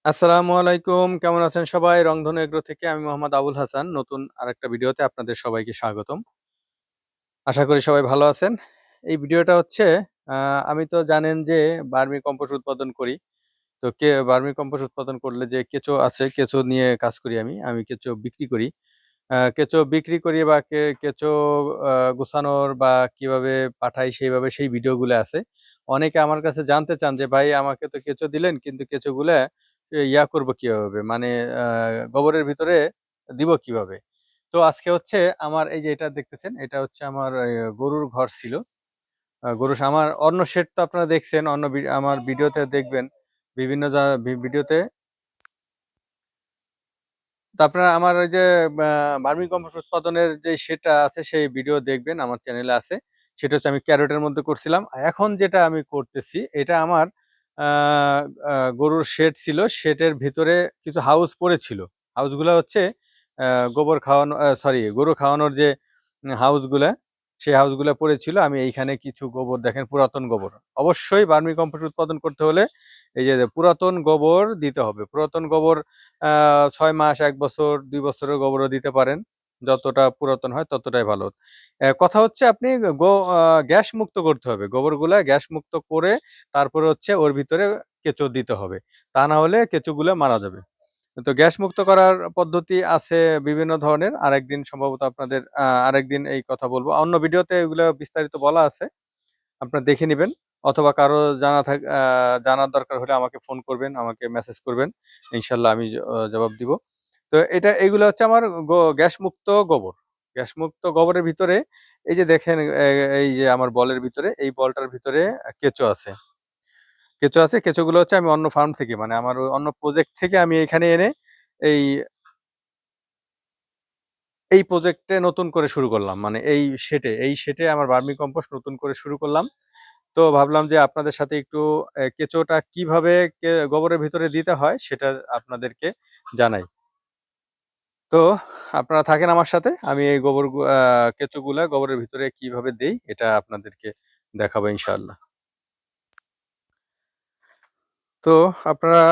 আসসালামু আলাইকুম। কেমন আছেন সবাই? রংধনু এগ্রো থেকে আমি মোহাম্মদ আবুল হাসান। নতুন আরেকটা ভিডিওতে আপনাদের সবাইকে স্বাগতম। আশা করি সবাই ভালো আছেন। এই ভিডিওটা হচ্ছে আ আমি তো জানেন যে ভার্মি কম্পোস্ট উৎপাদন করি। তো ভার্মি কম্পোস্ট উৎপাদন করলে যে কেঁচো আছে, কেঁচো নিয়ে কাজ করি আমি। আমি কেঁচো বিক্রি করি। কেঁচো বিক্রি করি বা কেঁচো গুছানোর বা কিভাবে পাঠাই সেইভাবে সেই ভিডিওগুলো আছে। অনেকে আমার কাছে জানতে চান যে, "ভাই আমাকে তো কেঁচো দিলেন কিন্তু কেঁচোগুলা করব কিভাবে? মানে আ গোবরের ভিতরে দিব কিভাবে?" তো আজকে হচ্ছে আমার এই যে এটা দেখতেছেন, এটা হচ্ছে আমার গরুর ঘর ছিল। আমার অন্য শেড তো আপনারা দেখছেন, অন্য আমার ভিডিওতে দেখবেন। বিভিন্ন ভিডিওতে তো আপনারা আমার ওই যে আ ভার্মি কম্পোস্ট উৎপাদনের যে সেটটা আছে সেই ভিডিও দেখবেন আমার চ্যানেলে আছে। সেটা হচ্ছে আমি ক্যারটের মধ্যে করছিলাম। এখন যেটা আমি করতেছি এটা আমার আ আ গরুর শেড ছিল। শেডের ভিতরে কিছু হাউস পড়েছিল। হাউসগুলা হচ্ছে আ গোবর খাওয়ানো সরি গরু খাওয়ানোর যে হাউসগুলা, সেই হাউসগুলা পড়েছিল। আমি এইখানে কিছু গোবর দেখেন পুরাতন গোবর। অবশ্যই ভার্মি কম্পোস্ট উৎপাদন করতে হলে এই যে পুরাতন গোবর দিতে হবে। পুরাতন গোবর আ ৬ মাস, ১ বছর, ২ বছরের গোবরও দিতে পারেন। যতটা পুরাতন হয় ততটাই ভালো। কথা হচ্ছে আপনি গো আ গ্যাস মুক্ত করতে হবে। গোবরগুলা গ্যাস মুক্ত করে তারপরে হচ্ছে ওর ভিতরে কেঁচো দিতে হবে। তা না হলে কেঁচোগুলা মারা যাবে। তো গ্যাস মুক্ত করার পদ্ধতি আছে বিভিন্ন ধরনের। আরেকদিন সম্ভবত আপনাদের আরেকদিন এই কথা বলব। অন্য ভিডিওতে এগুলো বিস্তারিত বলা আছে। আপনারা দেখে নিবেন। অথবা কারো জানার দরকার হলে আমাকে ফোন করবেন, আমাকে মেসেজ করবেন। ইনশাআল্লাহ আমি জবাব দিব। তো এগুলো হচ্ছে আমার গ্যাস মুক্ত গোবর। গ্যাস মুক্ত গোবরের ভিতরে এই যে দেখেন এই যে আমার বলের ভিতরে, এই বলটার ভিতরে কেঁচো আছে। কেঁচো আছে, কেঁচোগুলো হচ্ছে আমি অন্য ফার্ম থেকে মানে আমার ওই অন্য প্রজেক্ট থেকে আমি এখানে এনে এই এই প্রজেক্টে নতুন করে শুরু করলাম। মানে এই সেটে আমার ভার্মি কম্পোস্ট নতুন করে শুরু করলাম। তো ভাবলাম যে আপনাদের সাথে একটু কেঁচোটা কিভাবে গোবরের ভিতরে দিতে হয় সেটা আপনাদেরকে জানাই। তো আপনারা থাকেন আমার সাথে। আমি এই কেঁচোগুলা গোবরের ভিতরে কিভাবে দেই এটা আপনাদেরকে দেখাবো ইনশাআল্লাহ। তো আপনারা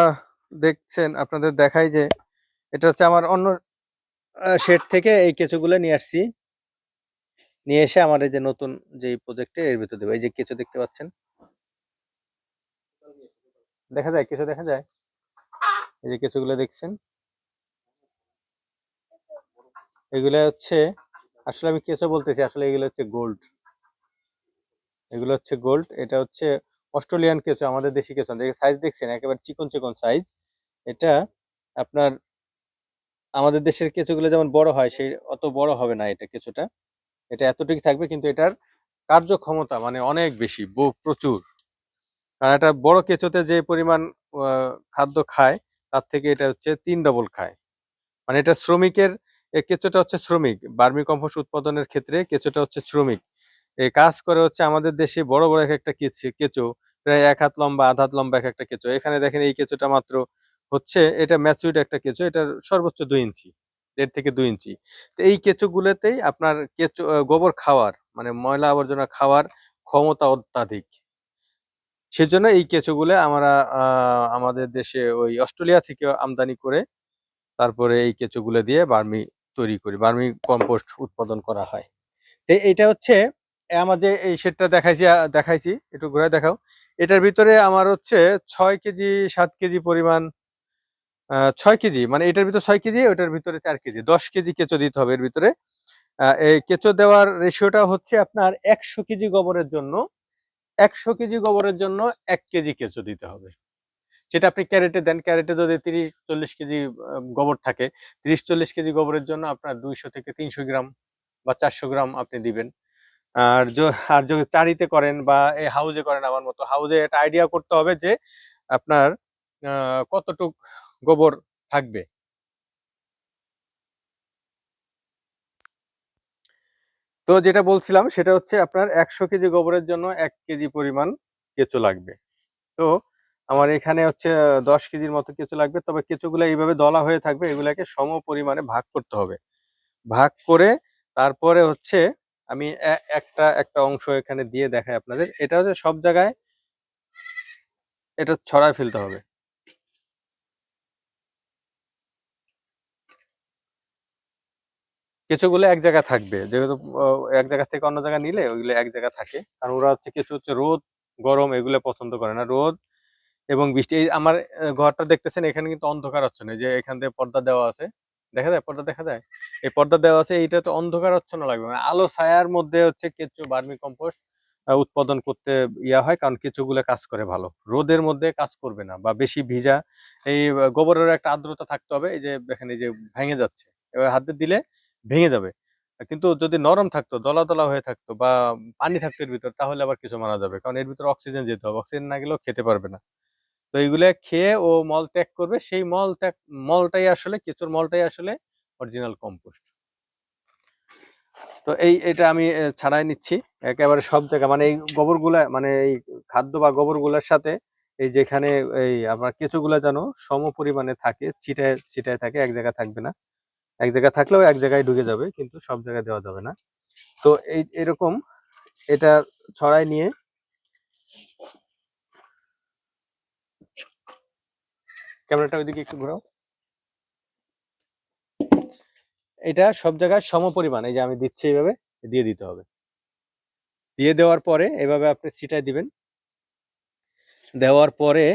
দেখছেন, আপনাদের দেখাই যে এটা হচ্ছে আমার অন্য শেড থেকে এই কেঁচোগুলা নিয়ে আসছি। নিয়ে এসে আমার এই যে নতুন যেই প্রজেক্টে এর ভিতর দেব। এই যে কেঁচো দেখতে পাচ্ছেন। দেখা যায়? কেঁচো দেখা যায়? এই যে কেঁচোগুলা দেখছেন? এগুলা হচ্ছে আসলে আমি কেঁচো বলতেছি, আসলে এগুলো হচ্ছে গোল্ড। এগুলো হচ্ছে গোল্ড। এটা হচ্ছে অস্ট্রেলিয়ান কেঁচো, আমাদের দেশি কেঁচো না। সাইজ দেখছেন? একেবারে চিকন, চিকন সাইজ। এটা আপনার আমাদের দেশের কেঁচোগুলো যেমন বড় হয়, সেই অত বড় হবে না এটা কেঁচোটা। এটা এতটুকু থাকবে কিন্তু এটার কার্যক্ষমতা মানে অনেক বেশি, প্রচুর। কারণ একটা বড় কেঁচোতে যে পরিমাণ আ খাদ্য খায়, তার থেকে এটা হচ্ছে ৩ ডবল খায়। মানে এটা শ্রমিকের কেঁচোটা হচ্ছে শ্রমিক। ভার্মি কম্পোস্ট উৎপাদনের ক্ষেত্রে কেঁচোটা হচ্ছে শ্রমিক। কাজ করে হচ্ছে আমাদের দেশে বড়, বড় একেকটা কেঁচো প্রায় ১ হাত লম্বা, ১/২ হাত লম্বা একেকটা কেঁচো। এখানে দেখেন এই কেঁচোটা মাত্র হচ্ছে এটা ম্যাচিউরড একটা কেঁচো। এটার সর্বোচ্চ ২ ইঞ্চি, ১.৫ থেকে ২ ইঞ্চি। তো এই কেঁচোগুলোতেই আপনার গোবর খাওয়ার মানে ময়লা আবর্জনা খাওয়ার ক্ষমতা অত্যাধিক। সেজন্য এই কেঁচোগুলো আমরা আমাদের দেশে ওই অস্ট্রেলিয়া থেকে আমদানি করে তারপরে এই কেঁচোগুলো দিয়ে তৈরি করি। ভার্মি কম্পোস্ট উৎপাদন করা হয়। এইটা হচ্ছে আমার যে এই শেডটা দেখাইছি, একটু ঘুরায় দেখাও। এটার ভিতরে আমার হচ্ছে ৬ কেজি ৭ কেজি পরিমাণ ৬ কেজি মানে এটার ভিতরে ৬ কেজি, ওটার ভিতরে ৪ কেজি। ১০ কেজি কেঁচো দিতে হবে এর ভিতরে। এই কেঁচো দেওয়ার রেশিওটা হচ্ছে আপনার ১০০ কেজি গোবরের জন্য ১০০ কেজি গোবরের জন্য ১ কেজি কেঁচো দিতে হবে। সেটা আপনি ক্যারেটে দেন। ক্যারেটে যদি ৩০-৪০ কেজি গোবর থাকে, ৩০-৪০ কেজি গোবরের জন্য আপনার ২০০ থেকে ৩০০ গ্রাম বা ৪০০ গ্রাম আপনি দিবেন। আর আর যদি চারিতে করেন বা এই হাউজে করেন আমার মতো, হাউজে একটা আইডিয়া করতে হবে যে আপনার আ কতটুক গোবর থাকবে। তো যেটা বলছিলাম সেটা হচ্ছে আপনার ১০০ কেজি গোবরের জন্য ১ কেজি পরিমাণ কেঁচো লাগবে। তো আমার এখানে হচ্ছে ১০ কেজির মতো কেঁচো লাগবে। তবে কেঁচোগুলা এইভাবে দলা হয়ে থাকবে, এগুলাকে পরিমাণে ভাগ করতে হবে। ভাগ করে তারপরে হচ্ছে আমি একটা অংশ এখানে দিয়ে দেখাই আপনাদের। এটা হচ্ছে সব জায়গায় এটা ছড়ায় ফেলতে হবে। কেঁচোগুলো এক জায়গায় থাকবে, যেহেতু এক জায়গা থেকে অন্য জায়গায় নিলে ওইগুলো এক জায়গায় থাকে। কারণ ওরা হচ্ছে কিছু হচ্ছে রোদ গরম এগুলো পছন্দ করে না। রোদ এবং বৃষ্টি, এই আমার ঘরটা দেখতেছেন, এখানে কিন্তু অন্ধকার হচ্ছে না, যে এখান থেকে পর্দা দেওয়া আছে, দেখা যায় পর্দা দেখা যায়, এই পর্দা দেওয়া আছে, এইটা তো অন্ধকার হচ্ছে না লাগবে, মানে আলো ছায়ার মধ্যে হচ্ছে কেঁচো ভার্মি কম্পোস্ট উৎপাদন করতে ইয়া হয়। কারণ কেঁচোগুলো কাজ করে ভালো, রোদের মধ্যে কাজ করবে না বা বেশি ভিজা। এই গোবরের একটা আর্দ্রতা থাকতে হবে, এই যে দেখেন এই যে ভেঙে যাচ্ছে, এবার হাতে দিলে ভেঙে যাবে। কিন্তু যদি নরম থাকতো, দলা দলা হয়ে থাকতো বা পানি থাকতো এর ভিতর, তাহলে আবার কিছু মারা যাবে, কারণ এর ভিতরে অক্সিজেন যেতে হবে, অক্সিজেন না গেলেও খেতে পারবে না। তো এইগুলা খেয়ে ও মল ত্যাগ করবে, সেই মল ত্যাগ, মলটাই আসলে কেঁচোর মলটাই আসলে অরিজিনাল কম্পোস্ট। তো এটা আমি ছাড়াই নিচ্ছি একেবারে সব জায়গায়, মানে এই গোবরগুলা, মানে এই খাদ্য বা গোবরগুলার সাথে এই যেখানে এই আপনার কেঁচোগুলা যেন সম পরিমাণে থাকে, ছিটায় ছিটায় থাকে, এক জায়গায় থাকবে না। এক জায়গায় থাকলেও এক জায়গায় ঢুকে যাবে, কিন্তু সব জায়গায় দেওয়া যাবে না। তো এরকম এটা ছড়াই নিয়ে ক্যামেরাটা ওইদিকে একটু ঘোরাও, এটা সব জায়গায় সম পরিমাণ, এই যে আমি দিচ্ছি এইভাবে দিয়ে দিতে হবে। দিয়ে দেওয়ার পরে এভাবে আপনি ছিটাই দিবেন। দেওয়ার পরে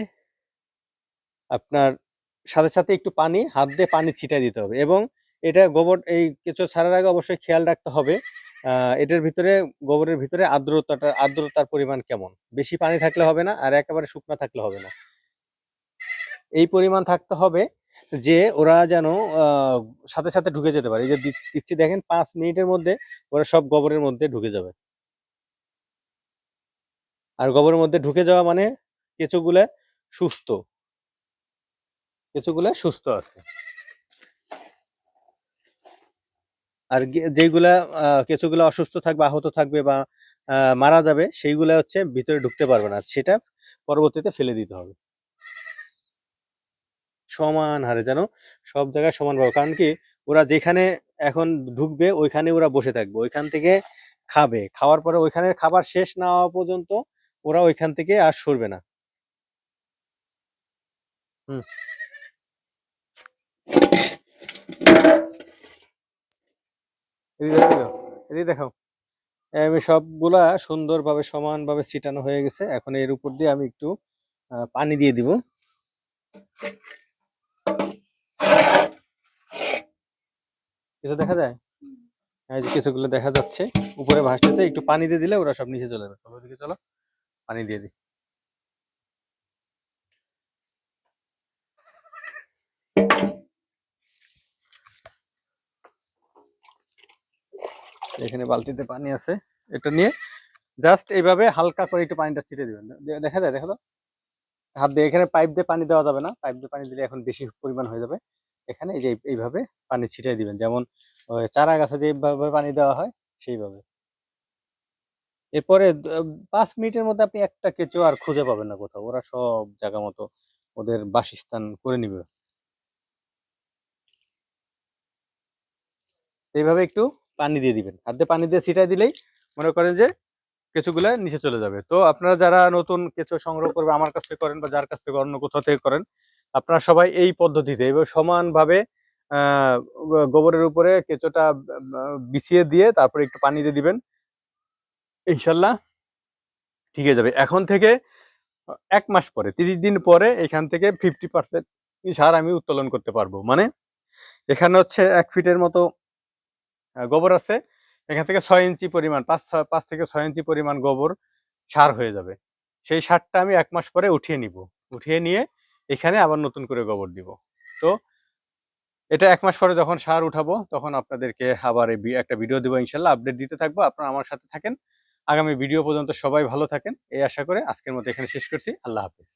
আপনার সাথে সাথে একটু পানি, হাত দিয়ে পানি ছিটাই দিতে হবে। এবং এটা গোবর, এই কেঁচো ছাড়ার আগে অবশ্যই খেয়াল রাখতে হবে এটার ভিতরে, গোবরের ভিতরে আর্দ্রতার পরিমাণ কেমন। বেশি পানি থাকলে হবে না, আর একেবারে শুকনো থাকলে হবে না। এই পরিমাণ থাকতে হবে যে ওরা যেন সাথে সাথে ঢুকে যেতে পারে। এই যে দিচ্ছি দেখেন, 5 মিনিটের মধ্যে ওরা সব গোবরের মধ্যে ঢুকে যাবে। আর গোবরের মধ্যে ঢুকে যাওয়া মানে কেঁচোগুলা সুস্থ, কেঁচোগুলা সুস্থ আছে। আর যেগুলা কেঁচোগুলা অসুস্থ থাকবে, আহত থাকবে বা মারা যাবে, সেইগুলা হচ্ছে ভিতরে ঢুকতে পারবে না, সেটা পরবর্তীতে ফেলে দিতে হবে। সমান হারে যেন সব জায়গায় সমানভাবে, কারণ কি ওরা যেখানে এখন ঢুকবে ওইখানে ওরা বসে থাকবে, ওইখান থেকে খাবে, খাওয়ার পরে ওইখানে খাবার শেষ না হওয়া পর্যন্ত ওরা ওইখান থেকে আর সরবে না। হুম, এদিকে দেখো, এদিকে দেখো, আমি সবগুলা সুন্দরভাবে সমানভাবে ছিটানো হয়ে গেছে। এখন এর উপর দিয়ে আমি একটু পানি দিয়ে দিব। কিছু দেখা যায়, এই যে কিছুগুলো দেখা যাচ্ছে উপরে ভাসতেছে, একটু পানি দিয়ে দিলে ওরা সব নিচে চলে যাবে। চলো ওদিকে চলো, পানি দিয়ে দিই। এখানে বালতিতে পানি আছে, এটা নিয়ে জাস্ট এইভাবে হালকা করে একটু পানিটা ছিটিয়ে দিবেন। দেখা যায়, দেখো তো, হাত দিয়ে, এখানে পাইপ দিয়ে পানি দেওয়া যাবে না, পাইপ দিয়ে পানি দিলে এখন বেশি পরিমাণ হয়ে যাবে। এখানে এই যে এইভাবে পানি ছিটিয়ে দিবেন, যেমন চারা গাছে যেভাবে পানি দেওয়া হয় সেইভাবে। এরপরে 5 মিনিটের মধ্যে আপনি একটা কেঁচো আর খুঁজে পাবেন না কোথাও, ওরা সব জায়গা মতো ওদের বাসস্থান করে নিবে। এইভাবে একটু পানি দিয়ে দিবেন, হাত দিয়ে পানি দিয়ে ছিটাই দিলেই মনে করেন যে কেঁচোগুলা নিচে চলে যাবে। তো আপনারা যারা নতুন কেঁচো সংগ্রহ করবে, আমার কাছ থেকে করেন বা যার কাছ থেকে অন্য কোথাও থেকে করেন, আপনারা সবাই এই পদ্ধতিতে এবার সমানভাবে আহ গোবরের উপরে কেঁচোটা বিছিয়ে দিয়ে তারপরে একটু পানি দিয়ে দিবেন, ইনশাল্লাহ ঠিক হয়ে যাবে। এখন থেকে 1 মাস পরে, 30 দিন পরে এখান থেকে 50% সার আমি উত্তোলন করতে পারবো। মানে এখানে হচ্ছে 1 ফিটের মতো গোবর আছে, এখান থেকে 6 ইঞ্চি পরিমাণ, 5 থেকে 6 ইঞ্চি পরিমাণ গোবর সার হয়ে যাবে। সেই সারটা আমি 1 মাস পরে উঠিয়ে নিব, উঠিয়ে নিয়ে এখানে আবার নতুন করে গোবর দিব। তো এটা 1 মাস পরে যখন সার উঠাবো, তখন আপনাদেরকে আবার একটা ভিডিও দেবো, ইনশাল্লাহ আপডেট দিতে থাকবো। আপনারা আমার সাথে থাকেন, আগামী ভিডিও পর্যন্ত সবাই ভালো থাকেন এই আশা করে আজকের মতো এখানে শেষ করছি। আল্লাহ হাফেজ।